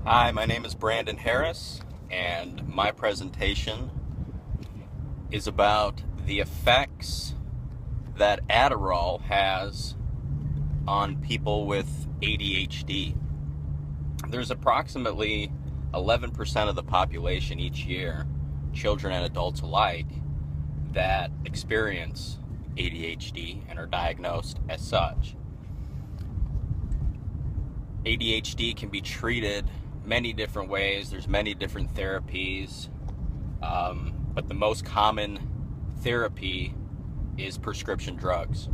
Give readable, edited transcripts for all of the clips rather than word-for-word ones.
Hi, my name is Brandon Harris, and my presentation is about the effects that Aderrall has on people with ADHD. There's approximately 11% of the population each year, children and adults alike, that experience ADHD and are diagnosed as such. ADHD can be treated many different ways. There's many different therapies, but the most common therapy is prescription drugs.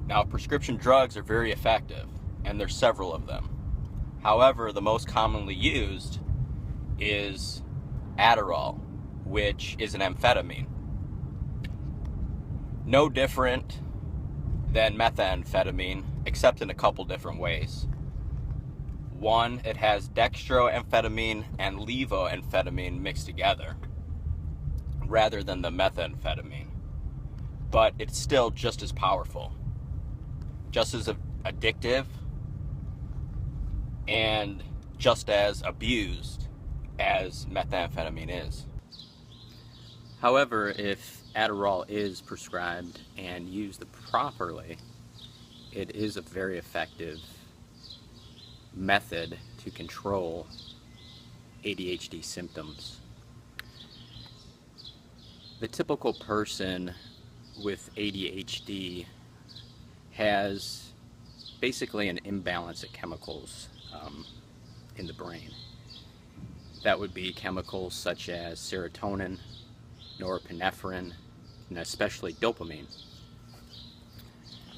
Now, prescription drugs are very effective, and there's several of them. However, the most commonly used is Aderrall, which is an amphetamine. No different than methamphetamine, except in a couple different ways. One, it has dextroamphetamine and levoamphetamine mixed together rather than the methamphetamine. But it's still just as powerful, just as addictive, and just as abused as methamphetamine is. However, if Aderrall is prescribed and used properly, it is a very effective method to control ADHD symptoms. The typical person with ADHD has basically an imbalance of chemicals in the brain. That would be chemicals such as serotonin, norepinephrine, and especially dopamine.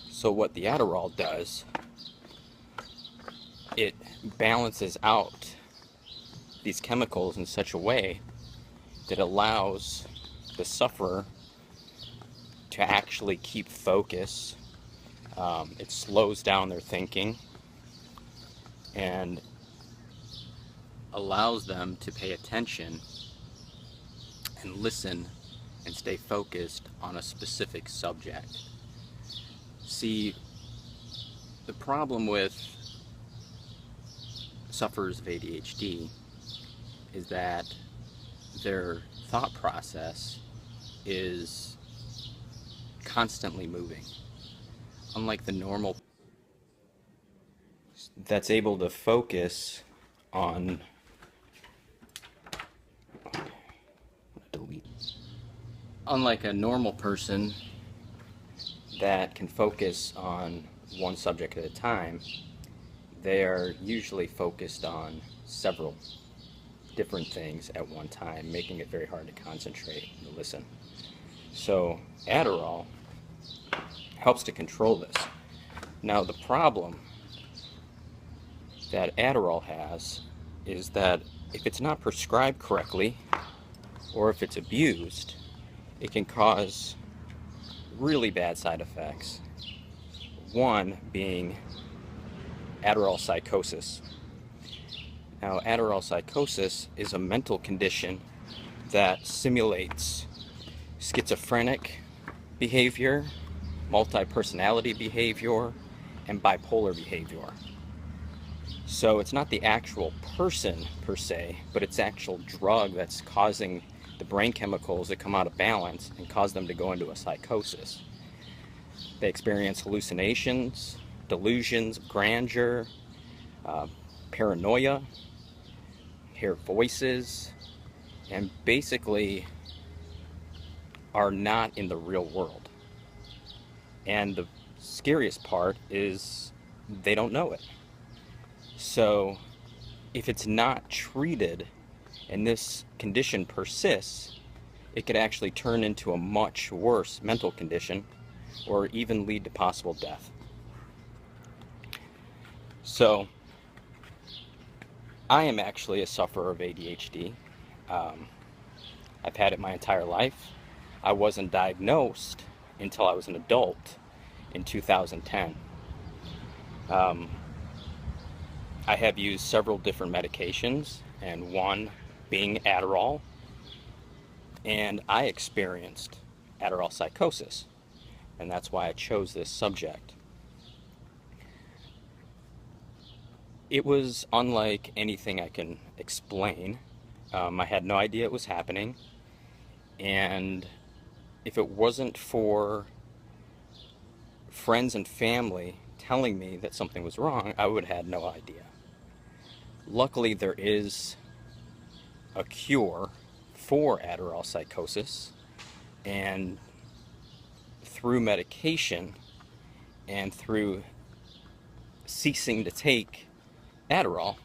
So what the Aderrall does, it balances out these chemicals in such a way that allows the sufferer to actually keep focus. It slows down their thinking and allows them to pay attention and listen and stay focused on a specific subject. See, the problem with sufferers of ADHD is that their thought process is constantly moving. Unlike the normal that's able to focus on unlike a normal person that can focus on one subject at a time, they are usually focused on several different things at one time, making it very hard to concentrate and to listen. So Aderrall helps to control this. Now, the problem that Aderrall has is that if it's not prescribed correctly, or if it's abused, it can cause really bad side effects. One being Aderrall psychosis. Now, Aderrall psychosis is a mental condition that simulates schizophrenic behavior, multi-personality behavior, and bipolar behavior. So it's not the actual person per se, but it's actual drug that's causing the brain chemicals that come out of balance and cause them to go into a psychosis. They experience hallucinations, delusions of grandeur, paranoia, hear voices, and basically are not in the real world. And the scariest part is they don't know it. So if it's not treated and this condition persists, it could actually turn into a much worse mental condition or even lead to possible death. So I am actually a sufferer of ADHD. I've had it my entire life. I wasn't diagnosed until I was an adult in 2010. I have used several different medications, and one being Aderrall, and I experienced Aderrall psychosis, and that's why I chose this subject. It was unlike anything I can explain. I had no idea it was happening, and if it wasn't for friends and family telling me that something was wrong, I would have had no idea. Luckily, there is a cure for Aderrall psychosis, and through medication and through ceasing to take Aderrall,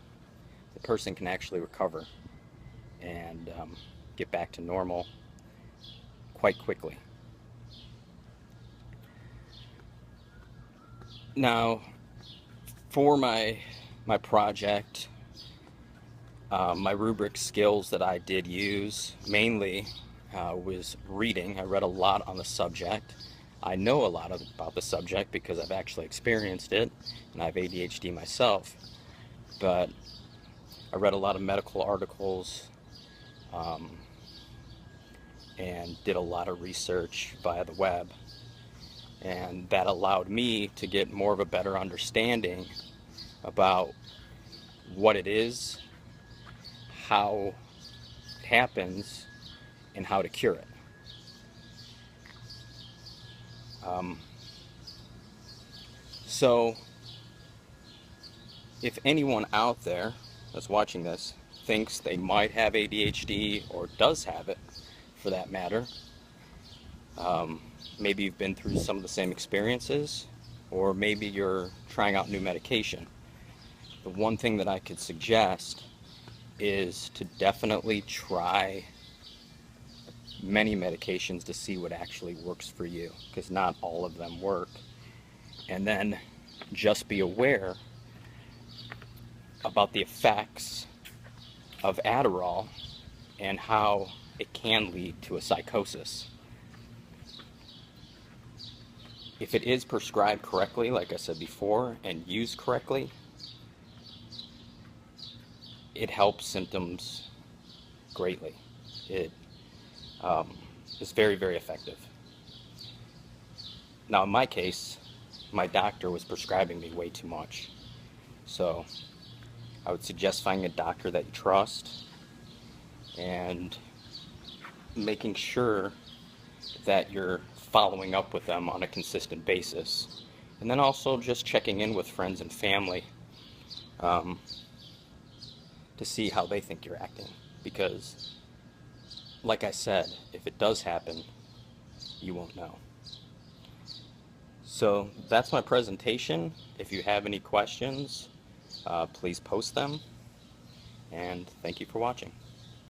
the person can actually recover and get back to normal quite quickly. Now, for my project, my rubric skills that I did use mainly was reading. I read a lot on the subject. I know a lot about the subject because I've actually experienced it, and I have ADHD myself. But I read a lot of medical articles and did a lot of research via the web. And that allowed me to get more of a better understanding about what it is, how it happens, and how to cure it. So, if anyone out there that's watching this thinks they might have ADHD, or does have it for that matter, maybe you've been through some of the same experiences, or maybe you're trying out new medication, the one thing that I could suggest is to definitely try many medications to see what actually works for you, because not all of them work. And then just be aware about the effects of Aderrall and how it can lead to a psychosis. If it is prescribed correctly, like I said before, and used correctly, it helps symptoms greatly. It is very, very effective. Now, in my case, my doctor was prescribing me way too much. So I would suggest finding a doctor that you trust and making sure that you're following up with them on a consistent basis. And then also just checking in with friends and family to see how they think you're acting. Because, like I said, if it does happen, you won't know. So that's my presentation. If you have any questions, please post them. And thank you for watching.